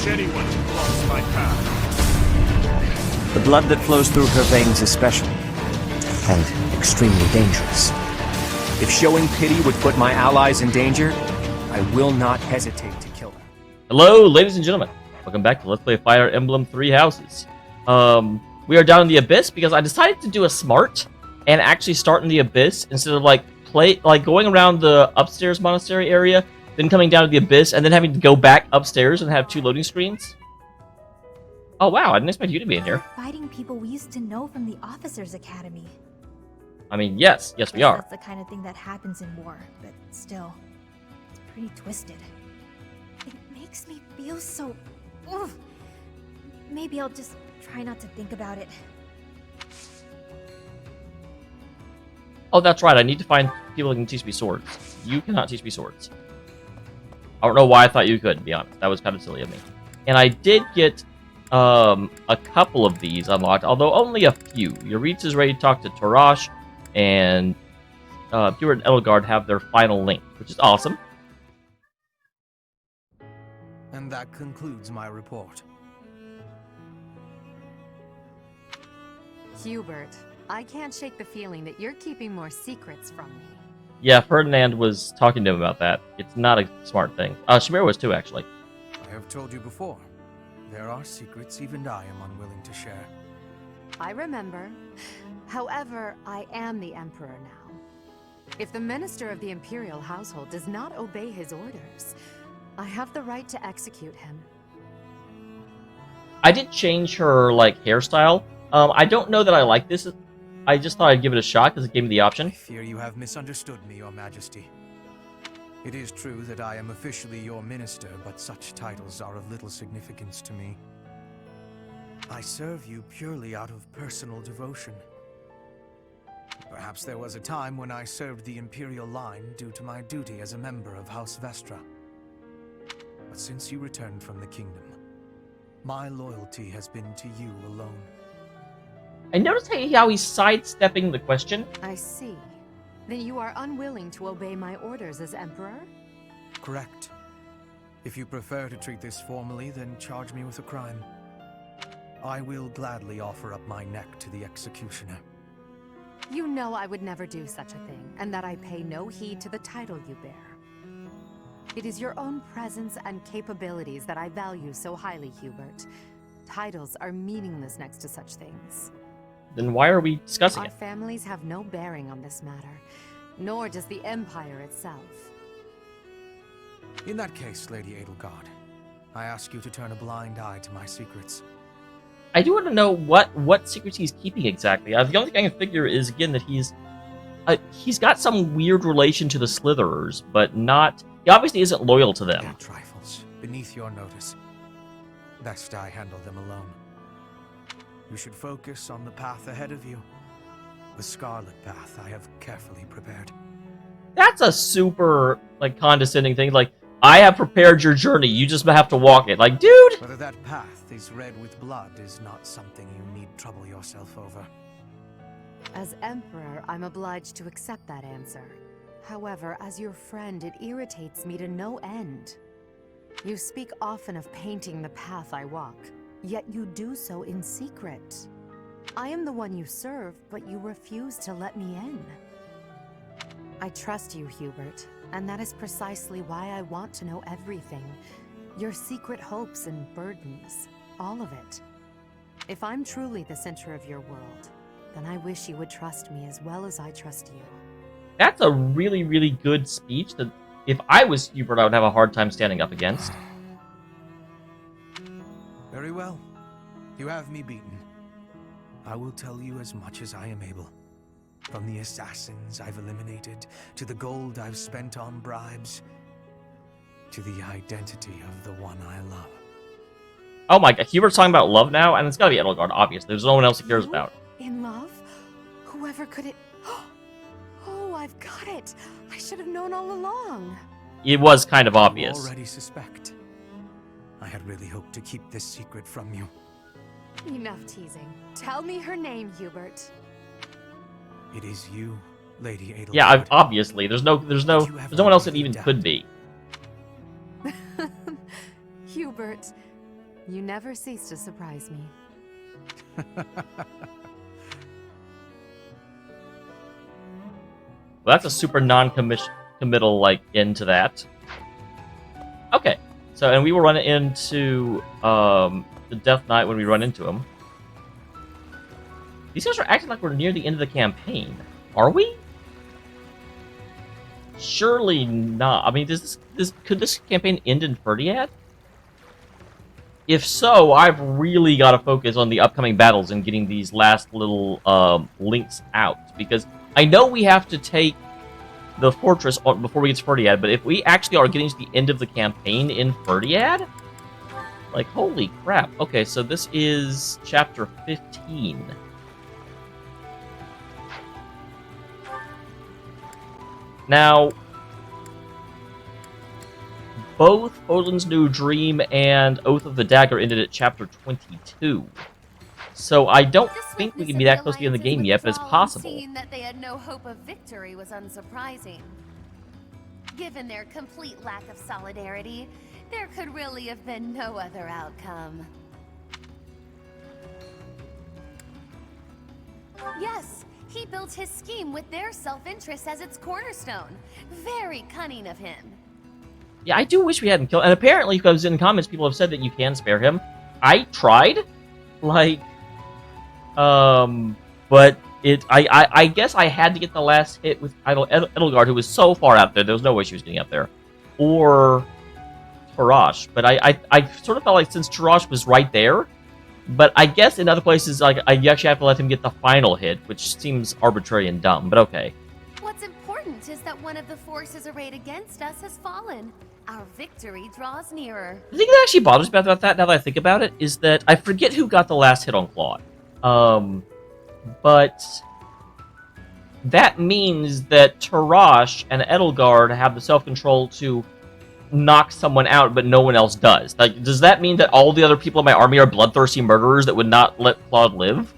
wish anyone to cross my path. The blood that flows through her veins is special, and extremely dangerous. If showing pity would put my allies in danger, I will not hesitate to kill them. Hello, ladies and gentlemen. Welcome back to Let's Play Fire Emblem Three Houses. We are down in the Abyss because I decided to do a smart and actually start in the Abyss instead of going around the upstairs monastery area, then coming down to the Abyss, and then having to go back upstairs and have two loading screens. Oh wow, I didn't expect you to be in here. Fighting people we used to know from the Officers' Academy. I mean, yes we are. That's the kind of thing that happens in war, but still, it's pretty twisted. It makes me feel so... Ugh. Maybe I'll just try not to think about it. Oh, that's right, I need to find people who can teach me swords. You cannot teach me swords. I don't know why I thought you could, to be honest. That was kind of silly of me. And I did get a couple of these unlocked, although only a few. Yaritz is ready to talk to Tarash, and Hubert and Edelgard have their final link, which is awesome. And that concludes my report. Hubert, I can't shake the feeling that you're keeping more secrets from me. Yeah, Ferdinand was talking to him about that. It's not a smart thing. Shamir was too, actually. I have told you before. There are secrets even I am unwilling to share. I remember. However, I am the Emperor now. If the Minister of the Imperial Household does not obey his orders, I have the right to execute him. I did change her, hairstyle. I don't know that I like this. I just thought I'd give it a shot because it gave me the option. I fear you have misunderstood me, Your Majesty. It is true that I am officially your minister, but such titles are of little significance to me. I serve you purely out of personal devotion. Perhaps there was a time when I served the Imperial line due to my duty as a member of House Vestra. But since you returned from the kingdom, my loyalty has been to you alone. I noticed how he's sidestepping the question. I see. Then you are unwilling to obey my orders as Emperor? Correct. If you prefer to treat this formally, then charge me with a crime. I will gladly offer up my neck to the executioner. You know I would never do such a thing, and that I pay no heed to the title you bear. It is your own presence and capabilities that I value so highly, Hubert. Titles are meaningless next to such things. Then why are we discussing Our it? families have no bearing on this matter, nor does the Empire itself. In that case, Lady Edelgard, I ask you to turn a blind eye to my secrets. I do want to know what secrets he's keeping exactly. The only thing I can figure is, again, that he's got some weird relation to the Slitherers, but not... He obviously isn't loyal to them. They're trifles, beneath your notice. Best I handle them alone. You should focus on the path ahead of you. The Scarlet Path I have carefully prepared. That's a super, condescending thing. I have prepared your journey, you just have to walk it. Dude! Whether that path is red with blood is not something you need trouble yourself over. As Emperor, I'm obliged to accept that answer. However, as your friend, it irritates me to no end. You speak often of painting the path I walk, yet you do so in secret. I am the one you serve, but you refuse to let me in. I trust you, Hubert, and that is precisely why I want to know everything. Your secret hopes and burdens, all of it. If I'm truly the center of your world, then I wish you would trust me as well as I trust you. That's a really, really good speech that if I was Hubert, I would have a hard time standing up against. Very well. You have me beaten. I will tell you as much as I am able. From the assassins I've eliminated, to the gold I've spent on bribes, to the identity of the one I love. Oh my god, Hubert's talking about love now? And it's gotta be Edelgard, obviously. There's no one else he cares about. In love? Whoever could it... Oh, I've got it! I should have known all along! It was kind of You obvious. already suspect. I had really hoped to keep this secret from you. Enough teasing. Tell me her name, Hubert. It is you, Lady Edelgard. Yeah, obviously. There's no one else that even could be. Hubert, You never cease to surprise me. Well, that's a super non-committal, like, end to that. Okay. So, and we will run into, the Death Knight when we run into him. These guys are acting like we're near the end of the campaign. Are we? Surely not. I mean, could this campaign end in Ferdiad? If so, I've really got to focus on the upcoming battles and getting these last little links out. Because I know we have to take the fortress before we get to Ferdiad, but if we actually are getting to the end of the campaign in Ferdiad, like, holy crap. Okay, so this is chapter 15. Now, both Odin's New Dream and Oath of the Dagger ended at chapter 22. So I don't think we can be that close to the end of the game yet, but it's possible. Seeing that they had no hope of victory was unsurprising. Given their complete lack of solidarity, there could really have been no other outcome. Yes, he built his scheme with their self-interest as its cornerstone. Very cunning of him. Yeah, I do wish we hadn't killed... And apparently, because in comments, people have said that you can spare him. I tried. Like... But I guess I had to get the last hit with Edelgard, who was so far out there, there was no way she was getting up there. Or... Tarash. But I sort of felt like since Tarash was right there... But I guess in other places, like, you actually have to let him get the final hit, which seems arbitrary and dumb, but okay. What's important is that one of the forces arrayed against us has fallen. Our victory draws nearer. The thing that actually bothers me about that, now that I think about it, is that I forget who got the last hit on Claude. But that means that Tarash and Edelgard have the self-control to knock someone out, but no one else does. Like, does that mean that all the other people in my army are bloodthirsty murderers that would not let Claude live?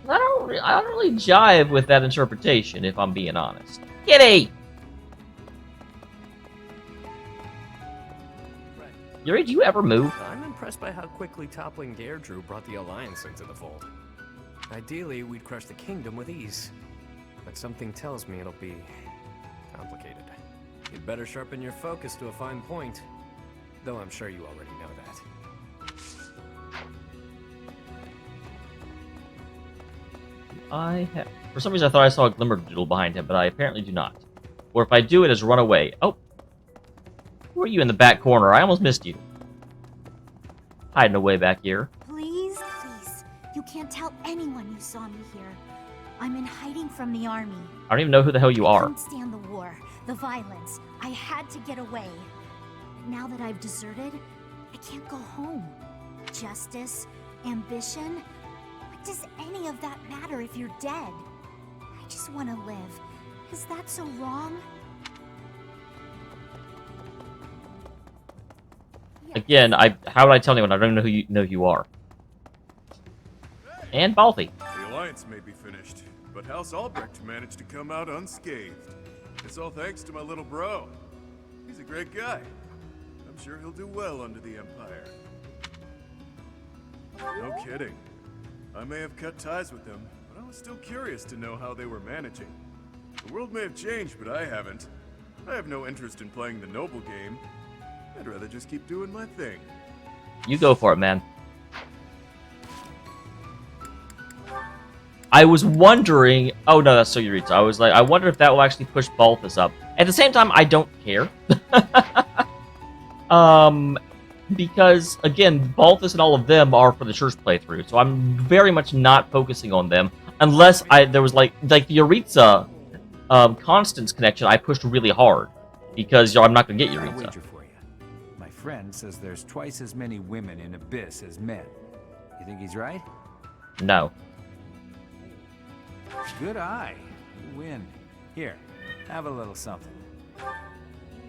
I don't really jive with that interpretation, if I'm being honest. Kitty! Yuri, do you ever move? I'm impressed by how quickly toppling Deirdre brought the Alliance into the fold. Ideally, we'd crush the kingdom with ease. But something tells me it'll be complicated. You'd better sharpen your focus to a fine point. Though I'm sure you already know that. For some reason I thought I saw a glimmer doodle behind him, but I apparently do not. Or if I do, it has run away. Oh! Who are you in the back corner? I almost missed you. Hiding away back here. Please, please. You can't tell anyone you saw me here. I'm in hiding from the army. I don't even know who the hell you I are. couldn't stand the war, the violence. I had to get away. But now that I've deserted, I can't go home. Justice, ambition, what does any of that matter if you're dead? I just want to live. Is that so wrong? Again, how would I tell anyone? I don't know who you are. And Balthy. The Alliance may be finished, but House Albrecht managed to come out unscathed. It's all thanks to my little bro. He's a great guy. I'm sure he'll do well under the Empire. No kidding. I may have cut ties with them, but I was still curious to know how they were managing. The world may have changed, but I haven't. I have no interest in playing the noble game. I'd rather just keep doing my thing. You go for it, man. I was wondering... Oh, no, that's Soyuritsu. I was like, I wonder if that will actually push Balthus up. At the same time, I don't care. Because, again, Balthus and all of them are for the church playthrough, so I'm very much not focusing on them. Unless there was, like the Yuritsa Constance connection, I pushed really hard. Because, I'm not going to get I Yuritsa. wager for you. My friend says there's twice as many women in Abyss as men. You think he's right? No. Good eye. You win. Here, have a little something.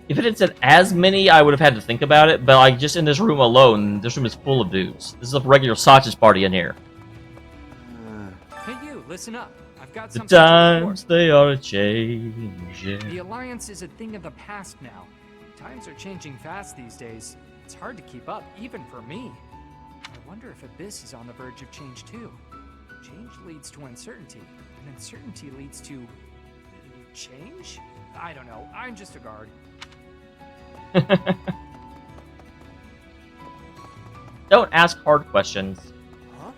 If it had said as many, I would have had to think about it, but like just in this room alone, this room is full of dudes. This is a regular sausage party in here. Hey you, listen up. I've got The something to times report. they are a-changing. The Alliance is a thing of the past now. Times are changing fast these days. It's hard to keep up, even for me. I wonder if Abyss is on the verge of change too. Change leads to uncertainty, and uncertainty leads to... change? I don't know. I'm just a guard. Don't ask hard questions. Huh?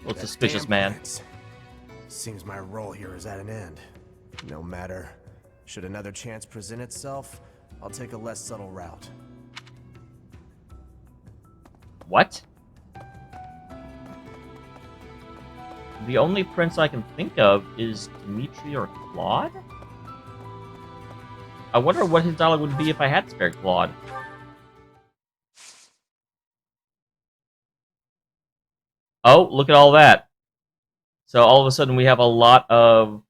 Well, That suspicious damn man. prince. Seems my role here is at an end. No matter. Should another chance present itself, I'll take a less subtle route. What? The only prince I can think of is Dimitri or Claude? I wonder what his dialogue would be if I had spared Claude. Oh, look at all that. So all of a sudden we have a lot of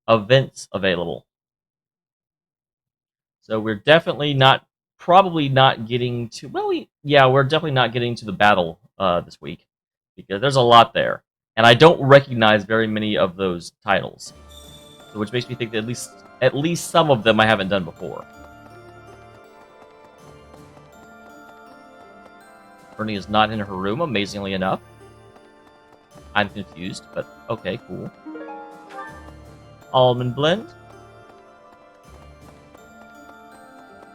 events available. So we're definitely not, probably not getting to, well, we're definitely not getting to the battle this week. Because there's a lot there. And I don't recognize very many of those titles. So which makes me think that at least some of them I haven't done before. Bernie is not in her room, amazingly enough. I'm confused, but okay, cool. Almond blend.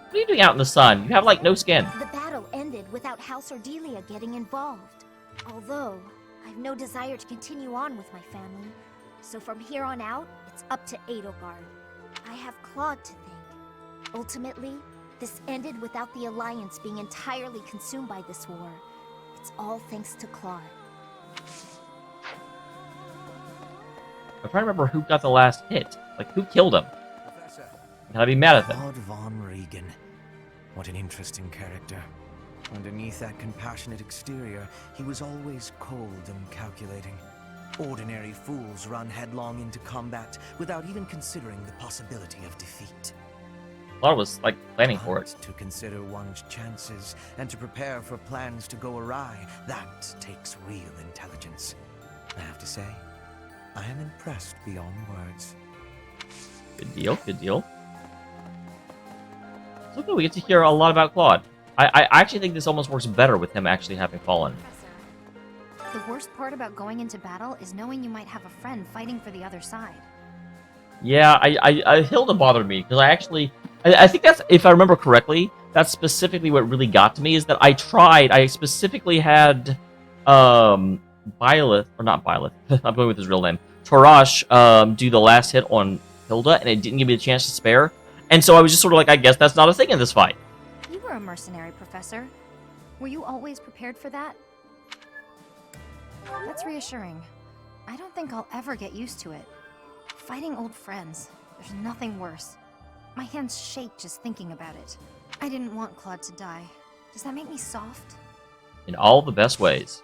What are you doing out in the sun? You have, like, no skin. The battle ended without House Ordelia getting involved. Although, I've no desire to continue on with my family. So from here on out, it's up to Edelgard. I have Claude to thank. Ultimately, this ended without the Alliance being entirely consumed by this war. It's all thanks to Claude. I'm trying to remember who got the last hit. Like, who killed him? Professor. Can I be mad at them? Claude von Regan. What an interesting character. Underneath that compassionate exterior, he was always cold and calculating. Ordinary fools run headlong into combat without even considering the possibility of defeat. Claude was, like, planning for it. But to consider one's chances and to prepare for plans to go awry, that takes real intelligence. I have to say, I am impressed beyond words. Good deal, good deal. So good, we get to hear a lot about Claude. I actually think this almost works better with him actually having fallen. The worst part about going into battle is knowing you might have a friend fighting for the other side. Yeah, Hilda bothered me, because I think that's, if I remember correctly, that's specifically what really got to me, is that I specifically had, Byleth, or not Byleth, I'm going with his real name, Tarash, do the last hit on Hilda, and it didn't give me a chance to spare, and so I was just sort of like, I guess that's not a thing in this fight. You were a mercenary, Professor. Were you always prepared for that? That's reassuring. I don't think I'll ever get used to it. Fighting old friends, there's nothing worse. My hands shake just thinking about it. I didn't want Claude to die. Does that make me soft? In all the best ways.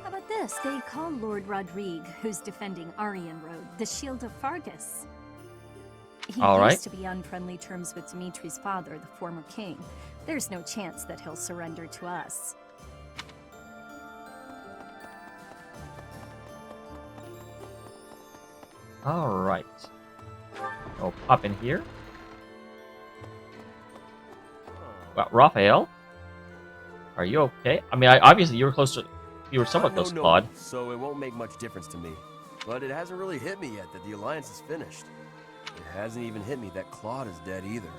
How about this? They call Lord Rodrigue, who's defending Aryan Road, the Shield of Fargus. He used to be on friendly terms with Dimitri's father, the former king. There's no chance that he'll surrender to us. Alright. I'll pop in here. Well, Raphael? Are you okay? I mean, obviously you were somewhat close to Claude. So it won't make much difference to me. But it hasn't really hit me yet that the Alliance is finished. It hasn't even hit me that Claude is dead either.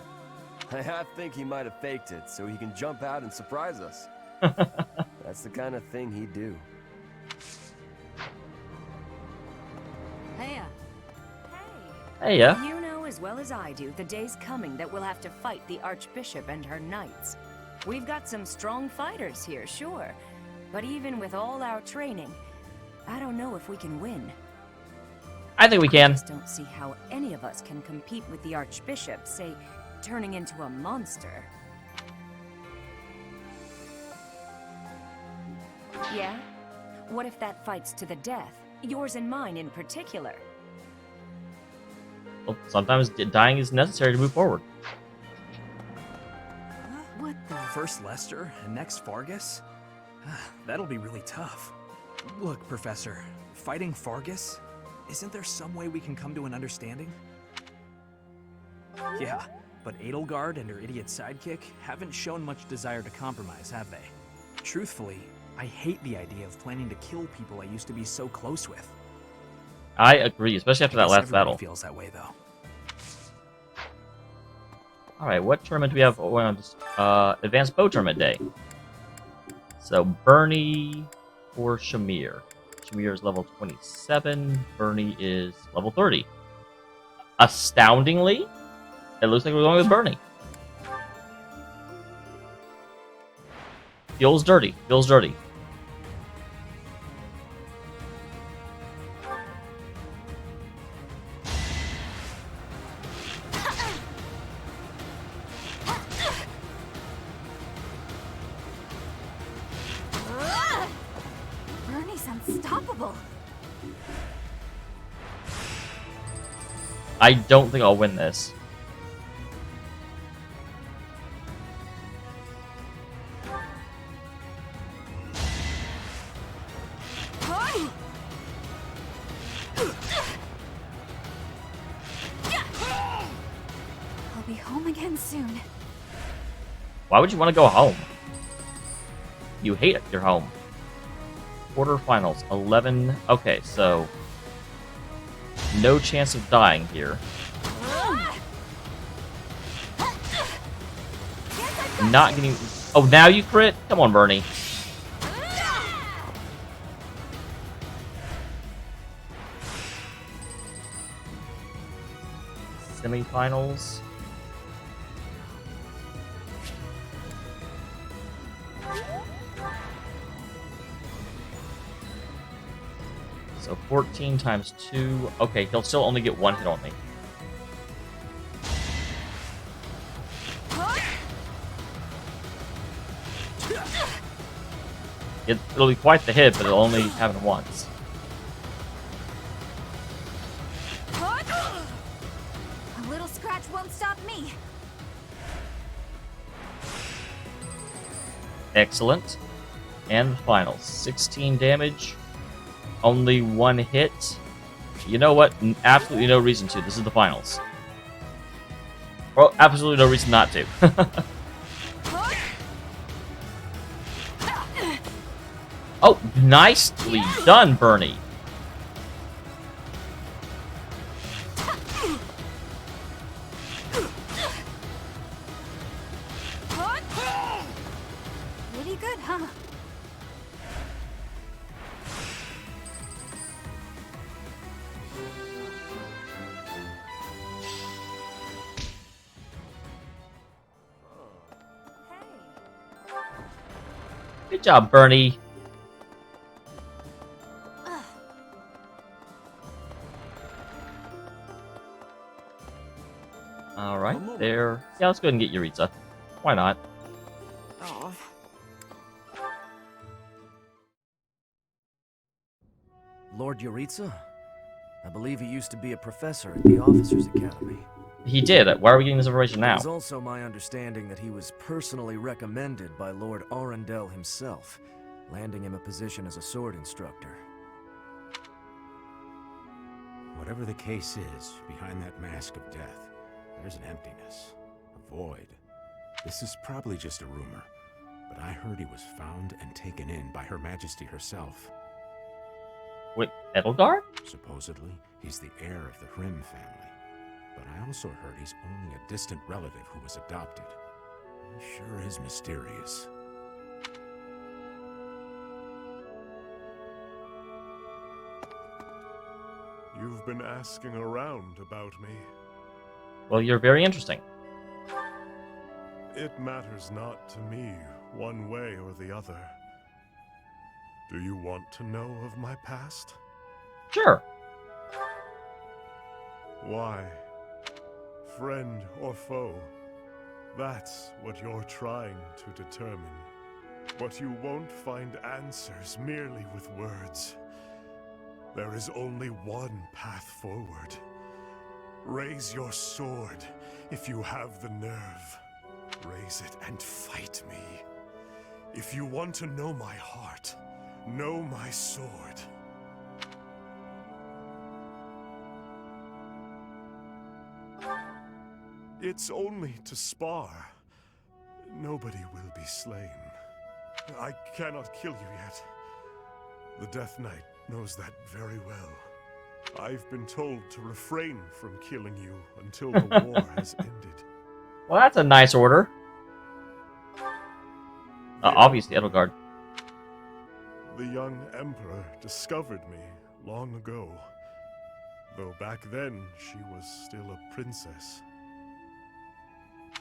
I think he might have faked it so he can jump out and surprise us. That's the kind of thing he'd do. Heya. Hey, yeah. You know as well as I do the day's coming that we'll have to fight the Archbishop and her knights. We've got some strong fighters here, sure. But even with all our training, I don't know if we can win. I think we can. I just don't see how any of us can compete with the Archbishop, say, turning into a monster. Yeah? What if that fight's to the death? Yours and mine in particular. Well, sometimes dying is necessary to move forward. What the? First Lester and next Fargus? That'll be really tough. Look, Professor, fighting Fargus? Isn't there some way we can come to an understanding? Yeah, but Edelgard and her idiot sidekick haven't shown much desire to compromise, have they? Truthfully, I hate the idea of planning to kill people I used to be so close with. I agree, especially after that last battle. Feels that way, though. Alright, what tournament do we have going on? Advanced Bow Tournament Day. So, Bernie or Shamir. Shamir is level 27. Bernie is level 30. Astoundingly, it looks like we're going with Bernie. Feels dirty. Feels dirty. Bernie's unstoppable. I don't think I'll win this. I'll be home again soon. Why would you want to go home? You hate your home. Quarterfinals, 11. Okay, so no chance of dying here. Not getting. Oh, now you crit? Come on, Bernie. Semifinals. So 14 times 2. Okay, he'll still only get one hit on me. It'll be quite the hit, but it'll only happen once. A little scratch won't stop me. Excellent. And the finals. 16 damage. Only one hit. You know what? Absolutely no reason to. This is the finals. Well, absolutely no reason not to. Oh, nicely done, Bernie. Pretty good, huh? Good job, Bernie. Alright, there. Yeah, let's go ahead and get Yuritsa. Why not? Oh. Lord Yuritsa? I believe he used to be a professor at the Officers' Academy. He did. Why are we getting this information now? It's also my understanding that he was personally recommended by Lord Arundel himself, landing him a position as a sword instructor. Whatever the case is, behind that mask of death, there's an emptiness, a void. This is probably just a rumor, but I heard he was found and taken in by Her Majesty herself. Wait, Edelgard? Supposedly, he's the heir of the Hrim family, but I also heard he's only a distant relative who was adopted. He sure is mysterious. You've been asking around about me. Well, you're very interesting. It matters not to me, one way or the other. Do you want to know of my past? Sure. Why? Friend or foe? That's what you're trying to determine. But you won't find answers merely with words. There is only one path forward. Raise your sword if you have the nerve. Raise it and fight me. If you want to know my heart, Know my sword. It's only to spar. Nobody will be slain. I cannot kill you yet. The Death Knight knows that very well. I've been told to refrain from killing you until the war has ended. Well, that's a nice order. Obviously, Edelgard. The young Emperor discovered me long ago. Though back then, she was still a princess.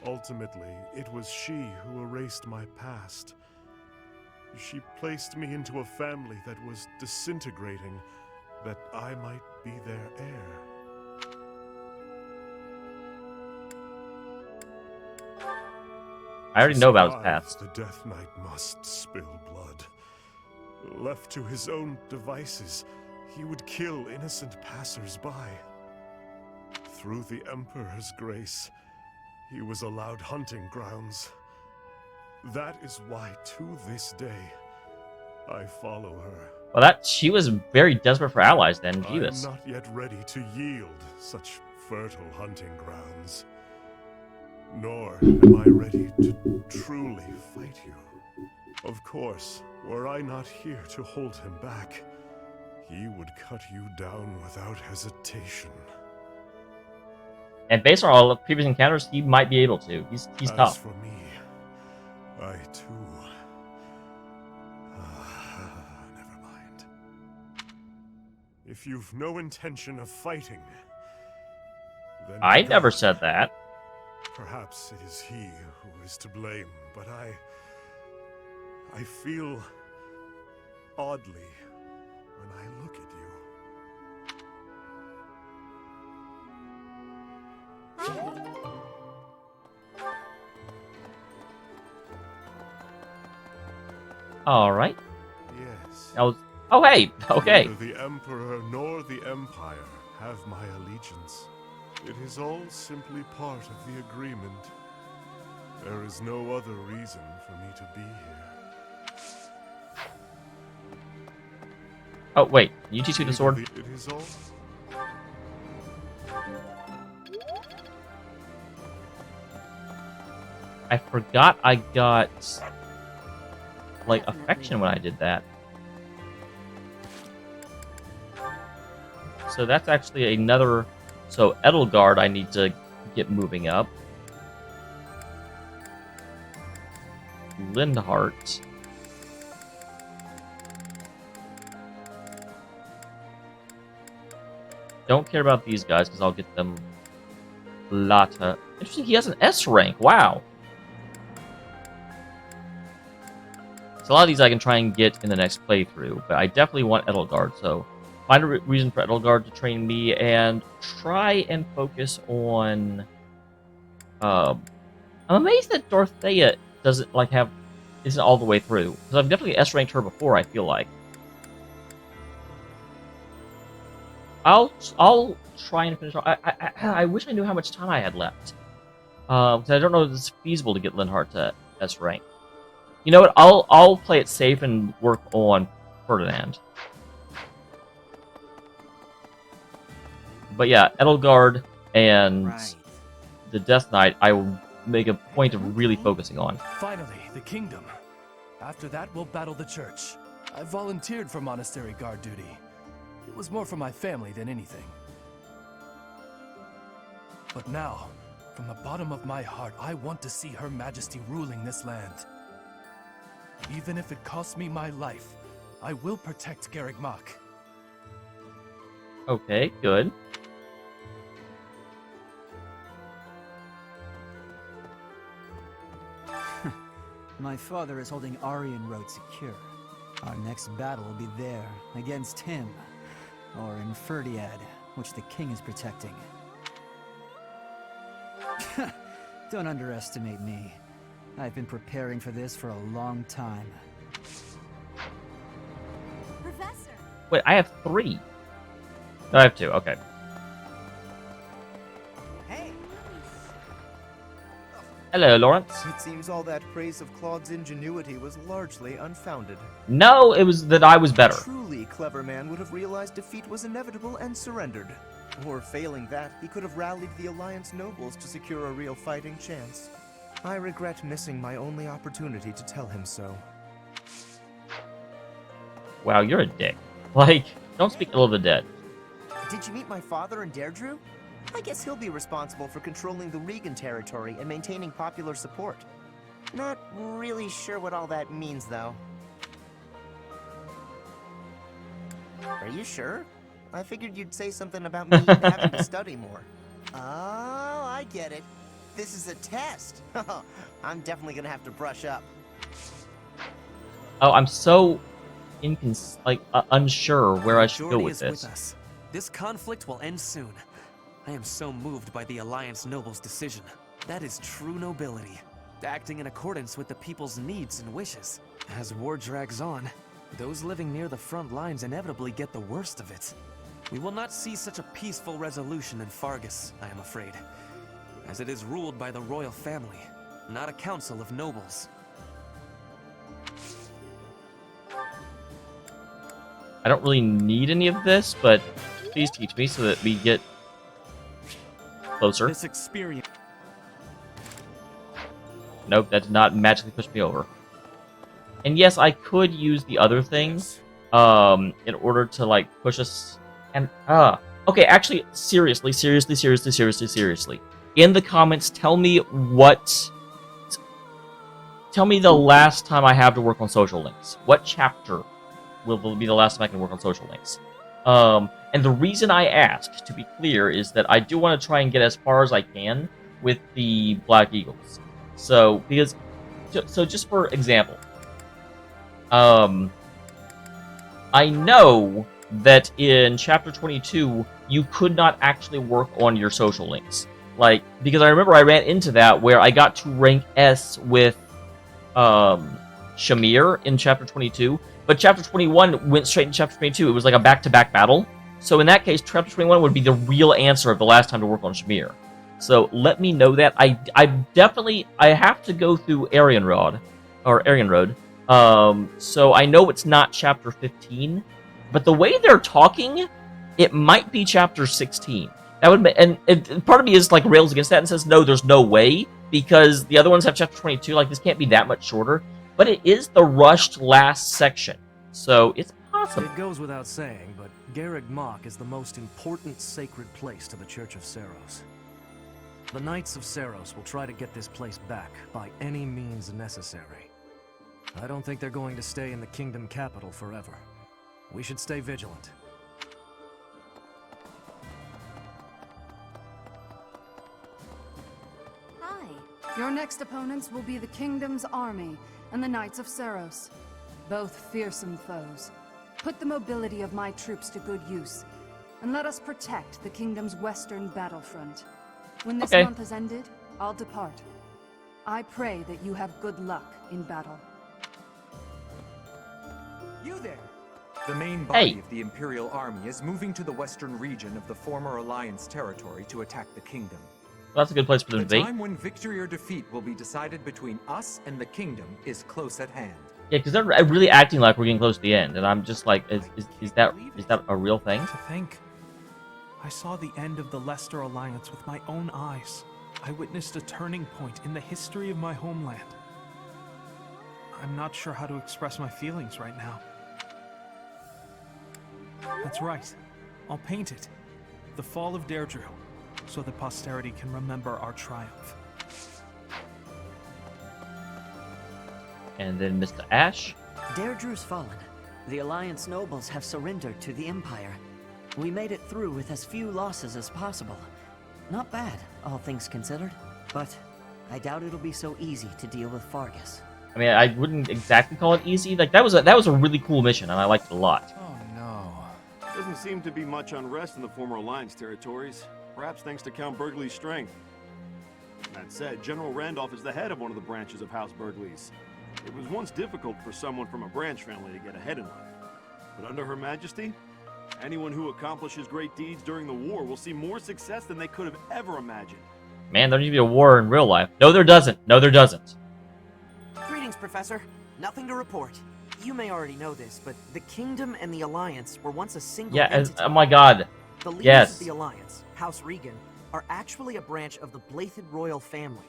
Ultimately, it was she who erased my past. She placed me into a family that was disintegrating, that I might be their heir. I already know about his past. The Death Knight must spill blood. Left to his own devices, he would kill innocent passers-by. Through the Emperor's grace, he was allowed hunting grounds. That is why, to this day, I follow her. Well, she was very desperate for allies then, I'm Jeebus. not yet ready to yield such fertile hunting grounds. Nor am I ready to truly fight you. Of course, were I not here to hold him back, he would cut you down without hesitation. And based on all the previous encounters, he might be able to. He's tough. As for me, I too... never mind. If you've no intention of fighting, then... I never said that. Perhaps it is he who is to blame, but I feel oddly when I look at you. All right. Yes. That was. Oh, hey. Okay. Neither the Emperor nor the Empire have my allegiance. It is all simply part of the agreement. There is no other reason for me to be here. Oh wait, you teach me the sword. It is all. I forgot I got like affection when I did that. So that's actually another. So Edelgard, I need to get moving up. Lindhart. Don't care about these guys because I'll get them later. Interesting, he has an S rank. Wow. So a lot of these I can try and get in the next playthrough, but I definitely want Edelgard, so find a reason for Edelgard to train me and try and focus on... I'm amazed that Dorothea doesn't, like, isn't all the way through. Because I've definitely S-ranked her before, I feel like. I'll try and finish... I wish I knew how much time I had left. Because I don't know if it's feasible to get Linhardt to S-rank. You know what? I'll play it safe and work on Ferdinand. But yeah, Edelgard and the Death Knight, I will make a point of really focusing on. Finally, the kingdom. After that, we'll battle the church. I volunteered for monastery guard duty. It was more for my family than anything. But now, from the bottom of my heart, I want to see Her Majesty ruling this land. Even if it costs me my life, I will protect Garreg Mach. Okay, good. My father is holding Aryan Road secure. Our next battle will be there, against him. Or in Ferdiad, which the king is protecting. Don't underestimate me. I've been preparing for this for a long time. Professor! Wait, I have 3. No, I have 2, okay. Hey! Hello, Lawrence. It seems all that praise of Claude's ingenuity was largely unfounded. No, it was that I was better. A truly clever man would have realized defeat was inevitable and surrendered. Or failing that, he could have rallied the Alliance nobles to secure a real fighting chance. I regret missing my only opportunity to tell him so. Wow, you're a dick. Like, don't speak ill of the dead. Did you meet my father in Deirdre? I guess he'll be responsible for controlling the Regan territory and maintaining popular support. Not really sure what all that means, though. Are you sure? I figured you'd say something about me having to study more. Oh, I get it. This is a test. I'm definitely gonna have to brush up. Oh, I'm so unsure where I should go with this. With us. This conflict will end soon. I am so moved by the Alliance Noble's decision. That is true nobility, acting in accordance with the people's needs and wishes. As war drags on, those living near the front lines inevitably get the worst of it. We will not see such a peaceful resolution in Fargus, I am afraid, as it is ruled by the royal family, not a council of nobles. I don't really need any of this, but please teach me so that we get closer. This experience. Nope, that did not magically push me over. And yes, I could use the other things in order to like push us. And okay, actually, seriously. In the comments, tell me the last time I have to work on social links. What chapter will be the last time I can work on social links? And the reason I ask, to be clear, is that I do want to try and get as far as I can with the Black Eagles. So just for example, I know that in chapter 22 you could not actually work on your social links, like, because I remember I ran into that where I got to rank S with Shamir in chapter 22, but chapter 21 went straight into chapter 22. It was like a back-to-back battle. So in that case, chapter 21 would be the real answer of the last time to work on Shamir. So let me know that. I have to go through Aryan Road. So I know it's not chapter 15, but the way they're talking, it might be chapter 16. That would be, and part of me is like rails against that and says no, there's no way, because the other ones have chapter 22. Like, this can't be that much shorter. But it is the rushed last section, so it's possible. It goes without saying, but Garreg Mach is the most important sacred place to the Church of Seros. The Knights of Seros will try to get this place back by any means necessary. I don't think they're going to stay in the kingdom capital forever. We should stay vigilant. Hi. Your next opponents will be the Kingdom's army and the Knights of Seros. Both fearsome foes. Put the mobility of my troops to good use, and let us protect the Kingdom's western battlefront. When this month has ended, I'll depart. I pray that you have good luck in battle. You there! The main body of the Imperial Army is moving to the western region of the former Alliance territory to attack the Kingdom. Well, that's a good place for them to be. The time when victory or defeat will be decided between us and the Kingdom is close at hand. Yeah, because they're really acting like we're getting close to the end, and I'm just like, is that a real thing? To think, I saw the end of the Leicester Alliance with my own eyes. I witnessed a turning point in the history of my homeland. I'm not sure how to express my feelings right now. That's right. I'll paint it. The fall of Deirdre, so that posterity can remember our triumph. And then Mr. Ash. Deirdre's fallen. The Alliance nobles have surrendered to the Empire. We made it through with as few losses as possible. Not bad, all things considered. But I doubt it'll be so easy to deal with Fargus. I mean, I wouldn't exactly call it easy. Like, that was a really cool mission, and I liked it a lot. Oh no. Doesn't seem to be much unrest in the former Alliance territories. Perhaps thanks to Count Burgley's strength. That said, General Randolph is the head of one of the branches of House Burgleys. It was once difficult for someone from a branch family to get ahead in life. But under Her Majesty, anyone who accomplishes great deeds during the war will see more success than they could have ever imagined. Man, there needs to be a war in real life. No, there doesn't. No, there doesn't. Greetings, Professor. Nothing to report. You may already know this, but the Kingdom and the Alliance were once a single entity. Oh my god. The leaders Yes. of the Alliance, House Regan, are actually a branch of the Blythed royal family.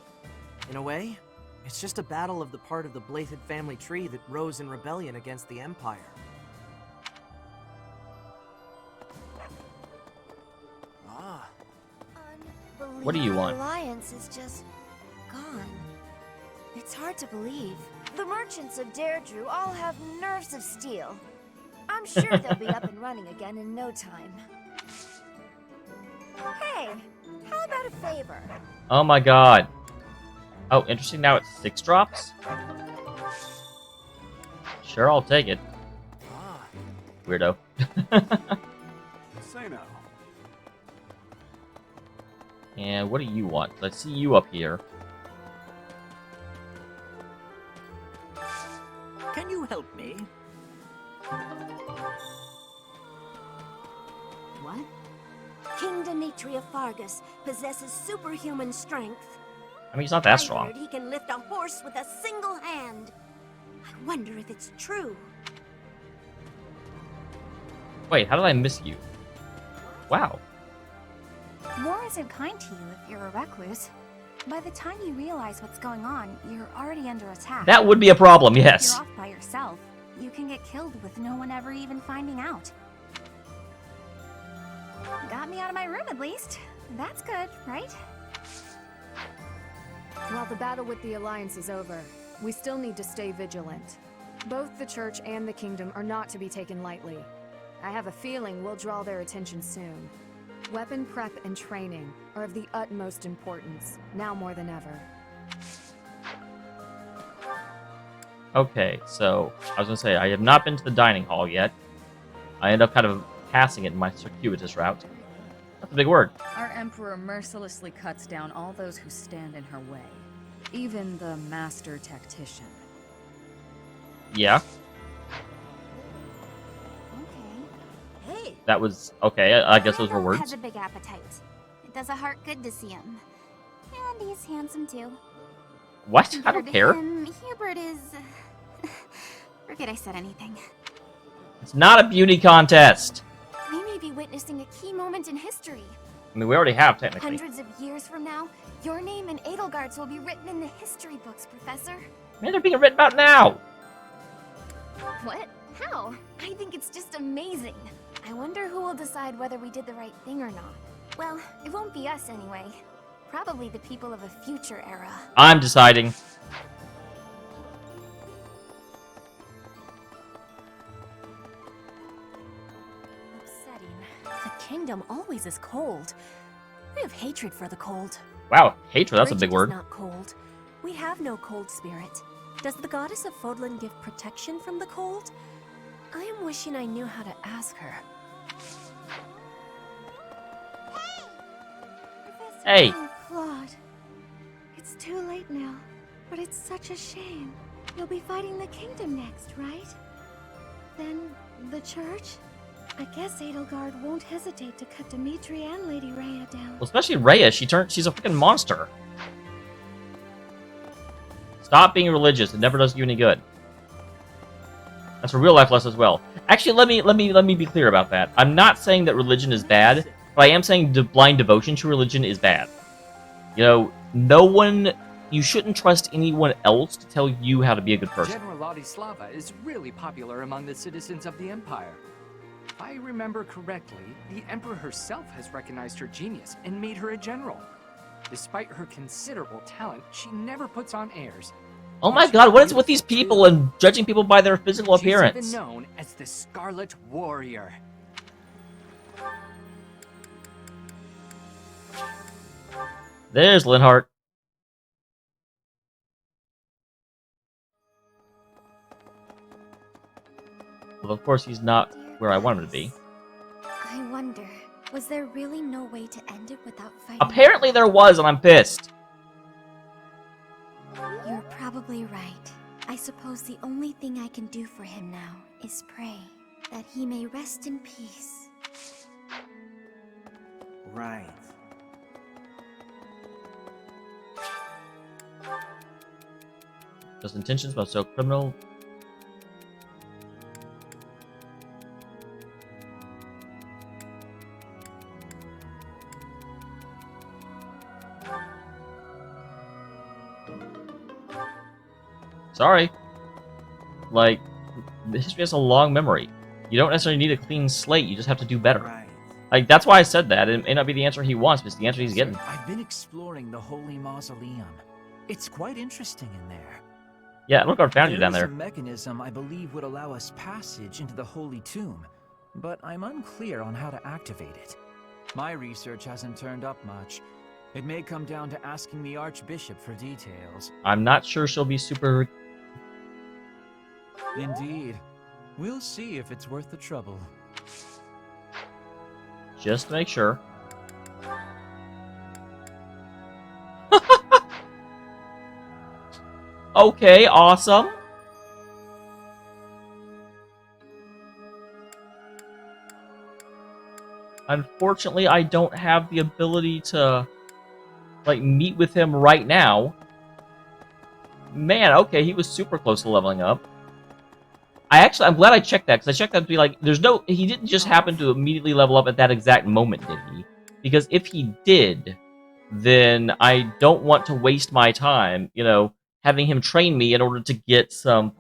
In a way, it's just a battle of the part of the Blythed family tree that rose in rebellion against the Empire. Ah. What do you want? The Alliance is just gone. It's hard to believe. The merchants of Deirdre all have nerves of steel. I'm sure they'll be up and running again in no time. Hey, how about a favor? Oh my god. Oh, interesting. Now it's 6 drops? Sure, I'll take it. Weirdo. Say no. And what do you want? I see you up here. Can you help me? What? King Demetria Fargus possesses superhuman strength. I mean, he's not that I strong. heard he can lift a horse with a single hand. I wonder if it's true. Wait, how did I miss you? Wow. War isn't kind to you if you're a recluse. By the time you realize what's going on, you're already under attack. That would be a problem, yes. If you're off by yourself, you can get killed with no one ever even finding out. Got me out of my room at least. That's good, right? While the battle with the Alliance is over, we still need to stay vigilant. Both the Church and the Kingdom are not to be taken lightly. I have a feeling we'll draw their attention soon. Weapon prep and training are of the utmost importance, now more than ever. Okay, so I was gonna say I have not been to the dining hall yet. I end up kind of passing it in my circuitous route. That's a big word. Our Emperor mercilessly cuts down all those who stand in her way. Even the Master Tactician. Yeah. Hey. That was okay. I guess those were words. Has a big appetite. It does a heart good to see him. And he's handsome too. What? I don't care. Hubert is... Forget I said anything. It's not a beauty contest. We may be witnessing a key moment in history. I mean, we already have, technically. Hundreds of years from now, your name and Edelgard's will be written in the history books, Professor. Man, they're being written about now. What? How? I think it's just amazing. I wonder who will decide whether we did the right thing or not. Well, it won't be us anyway. Probably the people of a future era. I'm deciding. The kingdom always is cold. We have hatred for the cold. Wow, hatred, that's a big Bridget word. is not cold. We have no cold spirit. Does the goddess of Fodlan give protection from the cold? I am wishing I knew how to ask her. Hey! Oh, Claude. It's too late now, but it's such a shame. You'll be fighting the kingdom next, right? Then the church? I guess Edelgard won't hesitate to cut Dimitri and Lady Rhea down. Well, especially Rhea. She's a freaking monster. Stop being religious. It never does you any good. That's a real life lesson as well. Actually, let me be clear about that. I'm not saying that religion is bad, but I am saying blind devotion to religion is bad. You know, you shouldn't trust anyone else to tell you how to be a good person. General Ladislava is really popular among the citizens of the Empire. If I remember correctly, the Emperor herself has recognized her genius and made her a general. Despite her considerable talent, she never puts on airs. Oh my god, what is with these people and judging people by their physical appearance? She's even known as the Scarlet Warrior. There's Linhart. Well, of course, he's not where I want him to be. I wonder, was there really no way to end it without fighting? Apparently there was, and I'm pissed. You're probably right. I suppose the only thing I can do for him now is pray that he may rest in peace. Right. Those intentions must so criminal. Sorry. Like, the history has a long memory. You don't necessarily need a clean slate, you just have to do better. Right. Like, that's why I said that. It may not be the answer he wants, but it's the answer he's getting. I've been exploring the Holy Mausoleum. It's quite interesting in there. Yeah, look, I found you down There there. is a mechanism I believe would allow us passage into the Holy Tomb, but I'm unclear on how to activate it. My research hasn't turned up much. It may come down to asking the Archbishop for details. I'm not sure she'll be super... Indeed. We'll see if it's worth the trouble. Just to make sure. Okay, awesome. Unfortunately, I don't have the ability to, like, meet with him right now. Man, okay, he was super close to leveling up. I'm glad I checked that, because I checked that to be like, he didn't just happen to immediately level up at that exact moment, did he? Because if he did, then I don't want to waste my time, having him train me in order to get some,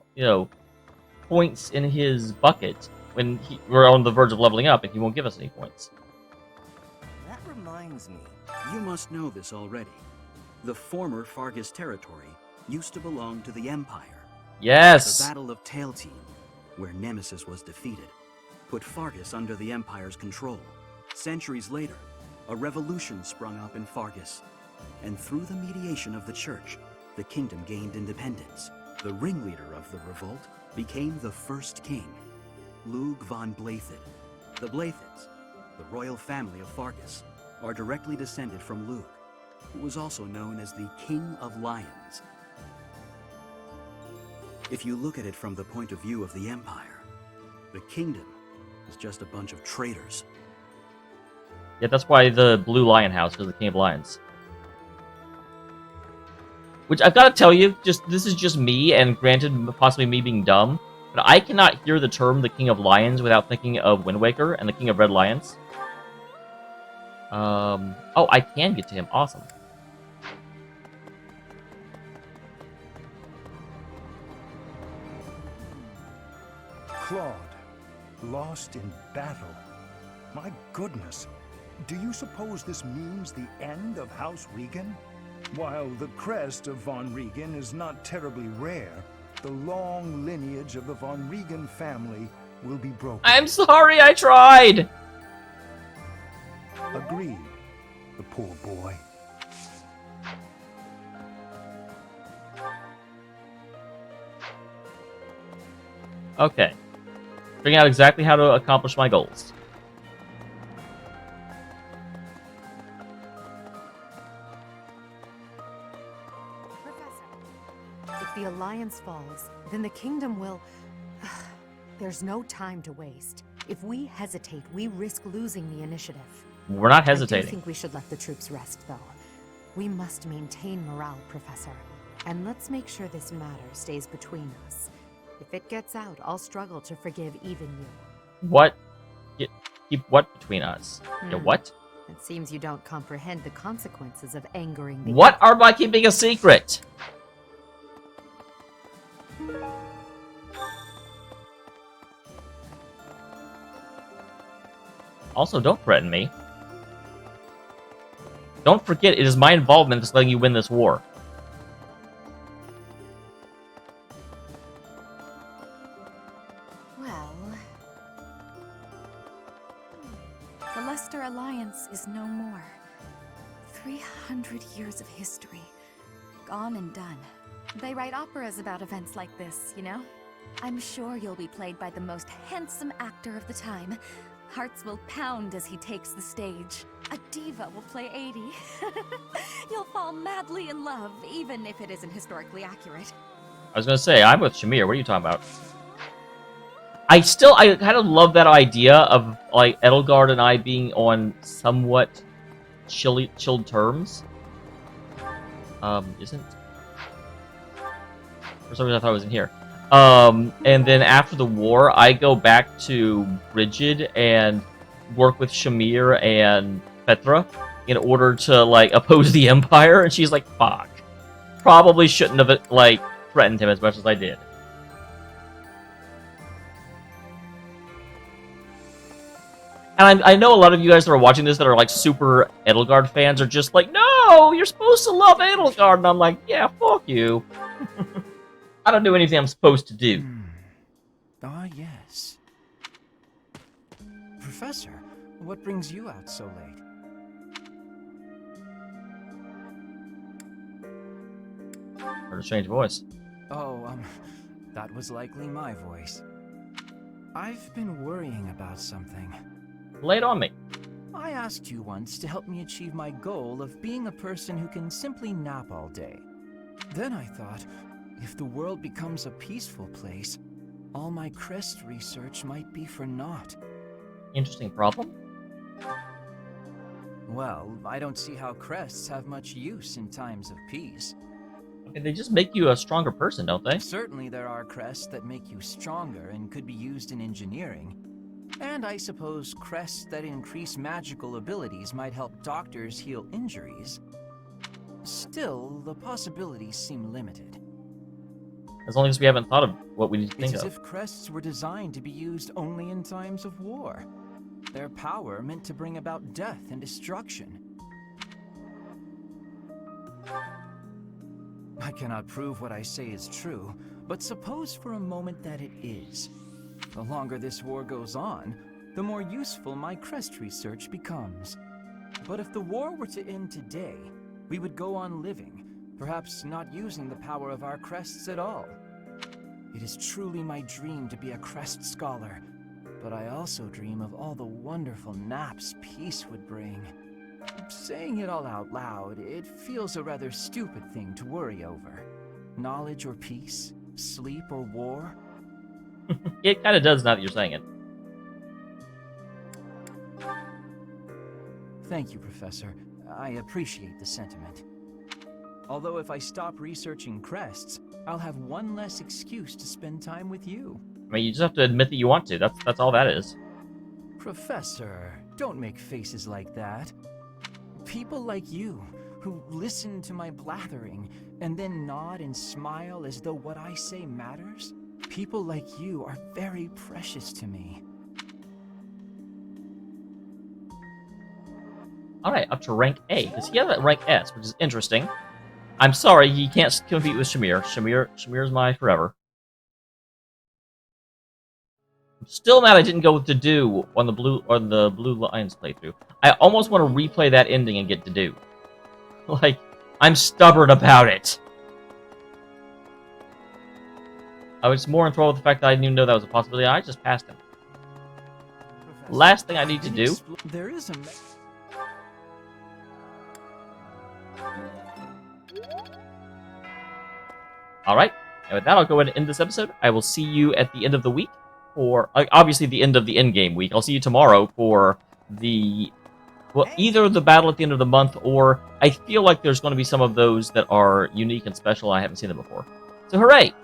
points in his bucket when we're on the verge of leveling up and he won't give us any points. That reminds me, you must know this already. The former Fargus territory used to belong to the Empire. Yes! The Battle of Tailteam, where Nemesis was defeated, put Fargus under the Empire's control. Centuries later, a revolution sprung up in Fargus, and through the mediation of the Church, the kingdom gained independence. The ringleader of the revolt became the first king, Lug von Blathid. The Blathids, the royal family of Fargus, are directly descended from Lug, who was also known as the King of Lions. If you look at it from the point of view of the Empire, the kingdom is just a bunch of traitors. Yeah, that's why the Blue Lion House, because the King of Lions. Which, I've got to tell you, this is just me, and granted, possibly me being dumb, but I cannot hear the term the King of Lions without thinking of Wind Waker and the King of Red Lions. Oh, I can get to him. Awesome. Claude, lost in battle. My goodness. Do you suppose this means the end of House Regan? While the crest of von Regan is not terribly rare, the long lineage of the von Regan family will be broken. I'm sorry, I tried! Agreed, the poor boy. Okay. Figuring out exactly how to accomplish my goals. If the Alliance falls, then the Kingdom will... There's no time to waste. If we hesitate, we risk losing the initiative. We're not I hesitating. do think we should let the troops rest, though. We must maintain morale, Professor. And let's make sure this matter stays between us. If it gets out, I'll struggle to forgive even you. What? Keep what between us? Yeah, what? It seems you don't comprehend the consequences of angering the... What are by keeping a secret? Also, don't threaten me. Don't forget, it is my involvement that's letting you win this war. Well... The Leicester Alliance is no more. 300 years of history. Gone and done. They write operas about events like this, you know? I'm sure you'll be played by the most handsome actor of the time. Hearts will pound as he takes the stage. A diva will play 80. You'll fall madly in love, even if it isn't historically accurate. I was gonna say, I'm with Shamir. What are you talking about? I kind of love that idea of, like, Edelgard and I being on somewhat chilled terms. Isn't... For some reason, I thought it was in here. And then after the war, I go back to Brigid and work with Shamir and Petra in order to, like, oppose the Empire. And she's like, fuck. Probably shouldn't have, like, threatened him as much as I did. And I know a lot of you guys that are watching this that are, like, super Edelgard fans are just like, no, you're supposed to love Edelgard. And I'm like, yeah, fuck you. I don't do anything I'm supposed to do. Ah, yes. Professor, what brings you out so late? Heard a strange voice. Oh, that was likely my voice. I've been worrying about something. Lay it on me. I asked you once to help me achieve my goal of being a person who can simply nap all day. Then I thought, if the world becomes a peaceful place, all my crest research might be for naught. Interesting problem. Well, I don't see how crests have much use in times of peace. Okay, they just make you a stronger person, don't they? Certainly there are crests that make you stronger and could be used in engineering. And I suppose crests that increase magical abilities might help doctors heal injuries. Still, the possibilities seem limited. As long as we haven't thought of what we need to think It's of. as if crests were designed to be used only in times of war. Their power meant to bring about death and destruction. I cannot prove what I say is true, but suppose for a moment that it is. The longer this war goes on, the more useful my crest research becomes. But if the war were to end today, we would go on living, perhaps not using the power of our crests at all. It is truly my dream to be a crest scholar, but I also dream of all the wonderful naps peace would bring. Saying it all out loud, it feels a rather stupid thing to worry over. Knowledge or peace? Sleep or war? It kind of does now that you're saying it. Thank you, Professor. I appreciate the sentiment. Although if I stop researching crests, I'll have one less excuse to spend time with you. I mean, you just have to admit that you want to. That's all that is. Professor, don't make faces like that. People like you, who listen to my blathering and then nod and smile as though what I say matters, people like you are very precious to me. Alright, up to rank A. Because he has at rank S, which is interesting. I'm sorry, he can't compete with Shamir. Shamir's my forever. I'm still mad I didn't go with Dedue on the Blue Lions playthrough. I almost want to replay that ending and get Dedue. Like, I'm stubborn about it. I was more enthralled with the fact that I didn't even know that was a possibility. I just passed him. Last thing I need to do. There is a... Alright, and with that, I'll go ahead and end this episode. I will see you at the end of the week, or obviously the end of the endgame week. I'll see you tomorrow for the, well, either the battle at the end of the month, or I feel like there's going to be some of those that are unique and special. I haven't seen them before. So hooray!